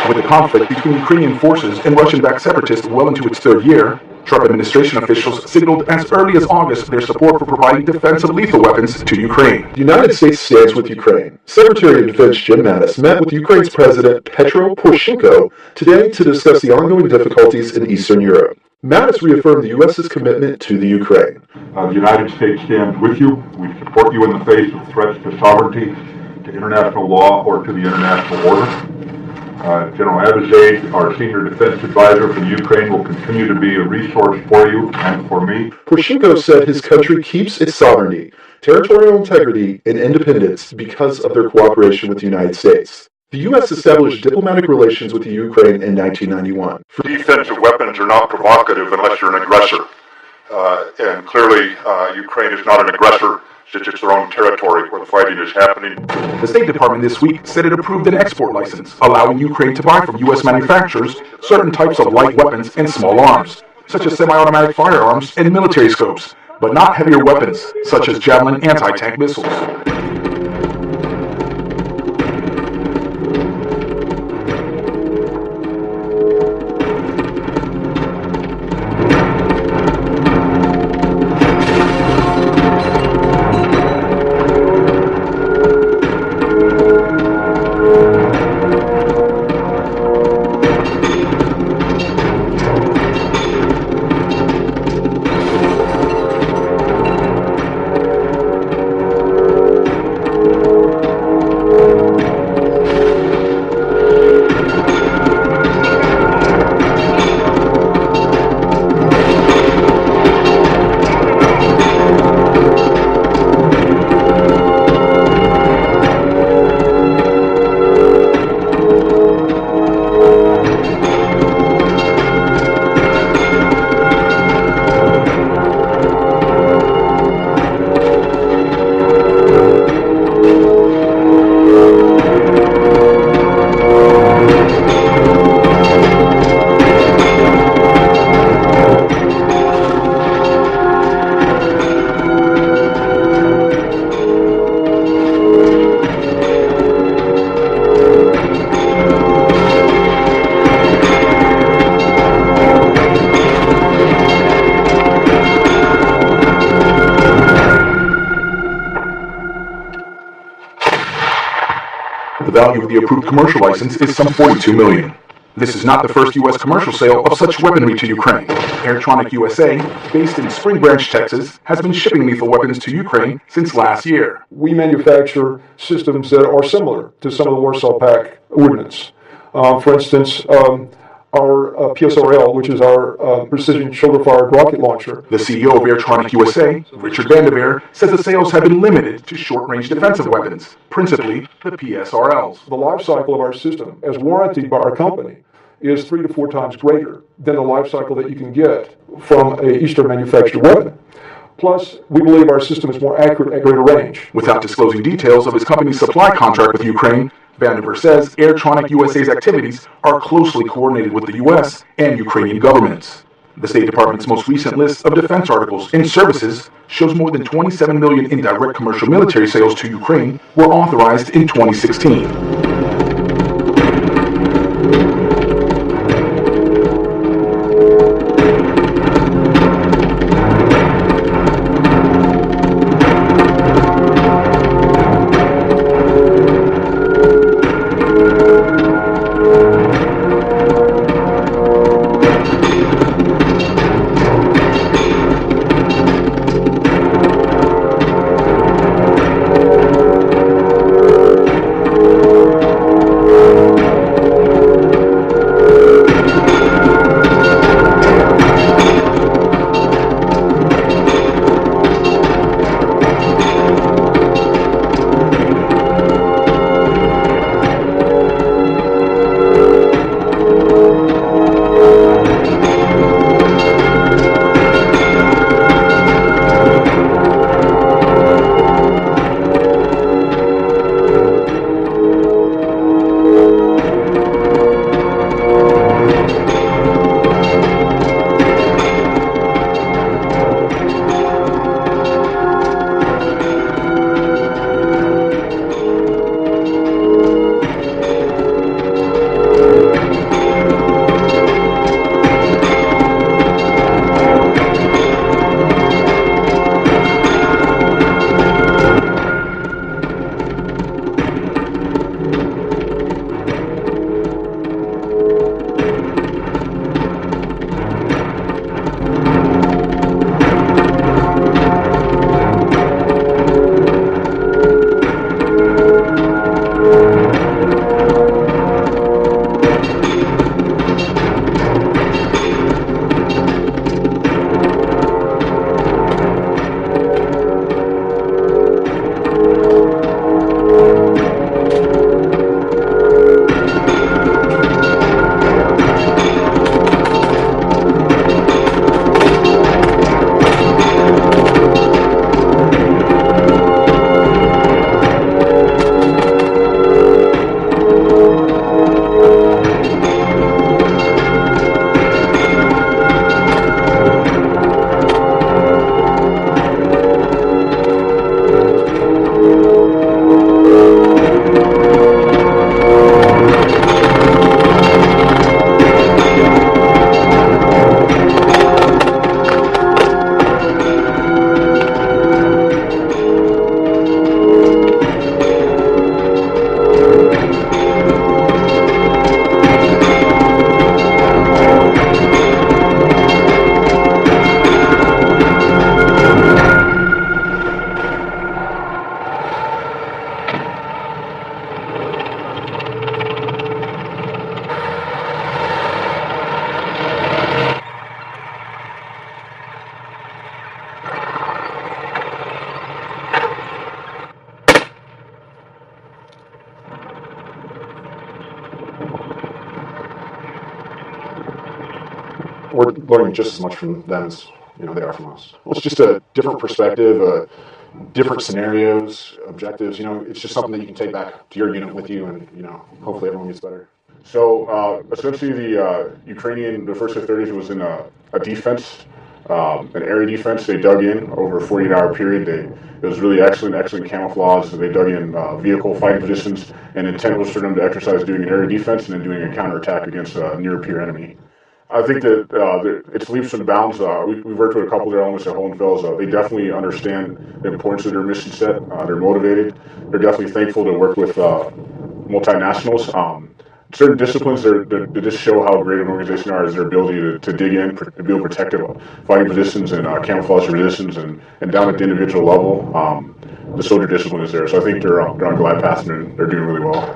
With the conflict between Ukrainian forces and Russian-backed separatists well into its third year, Trump administration officials signaled as early as August their support for providing defensive lethal weapons to Ukraine. The United States stands with Ukraine. Secretary of Defense Jim Mattis met with Ukraine's President Petro Poroshenko today to discuss the ongoing difficulties in Eastern Europe. Mattis reaffirmed the U.S.'s commitment to the Ukraine. The United States stands with you. We support you in the face of threats to sovereignty, to international law, or to the international order. General Abizaid, our senior defense advisor for Ukraine, will continue to be a resource for you and for me. Poroshenko said his country keeps its sovereignty, territorial integrity, and independence because of their cooperation with the United States. The U.S. established diplomatic relations with the Ukraine in 1991. Defensive weapons are not provocative unless you're an aggressor. And clearly, Ukraine is not an aggressor, since it's their own territory where the fighting is happening. The State Department this week said it approved an export license, allowing Ukraine to buy from U.S. manufacturers certain types of light weapons and small arms, such as semi-automatic firearms and military scopes, but not heavier weapons, such as Javelin anti-tank missiles. The value of the approved commercial license is some $42 million. This is not the first U.S. commercial sale of such weaponry to Ukraine. Airtronic USA, based in Spring Branch, Texas, has been shipping lethal weapons to Ukraine since last year. We manufacture systems that are similar to some of the Warsaw Pact ordnance. For instance, our PSRL, which is our precision shoulder-fired rocket launcher. The CEO of Airtronic USA, Richard Vanderveer, says the sales have been limited to short-range defensive weapons, principally the PSRLs. The life cycle of our system, as warranted by our company, is 3 to 4 times greater than the life cycle that you can get from an Eastern manufactured weapon. Plus, we believe our system is more accurate at greater range. Without disclosing details of his company's supply contract with Ukraine, Vanderveer says Airtronic USA's activities are closely coordinated with the U.S. and Ukrainian governments. The State Department's most recent list of defense articles and services shows more than $27 million in direct commercial military sales to Ukraine were authorized in 2016. we're learning just as much from them as they are from us. Well, it's just a different perspective, different scenarios, objectives. It's just something that you can take back to your unit with you, and hopefully everyone gets better. So essentially, the first 30s was in a defense, an area defense. They dug in over a 48-hour period. It was really excellent camouflage. They dug in vehicle fighting positions, and intent was for them to exercise doing an area defense and then doing a counterattack against a near-peer enemy. I think that it's leaps and bounds. We've worked with a couple of their elements at Hohenfels. They definitely understand the importance of their mission set. They're motivated. They're definitely thankful to work with multinationals. Certain disciplines, they just show how great an organization is their ability to dig in, to build protective fighting positions and camouflage positions, and down at the individual level, the soldier discipline is there. So I think they're on glide path and they're doing really well.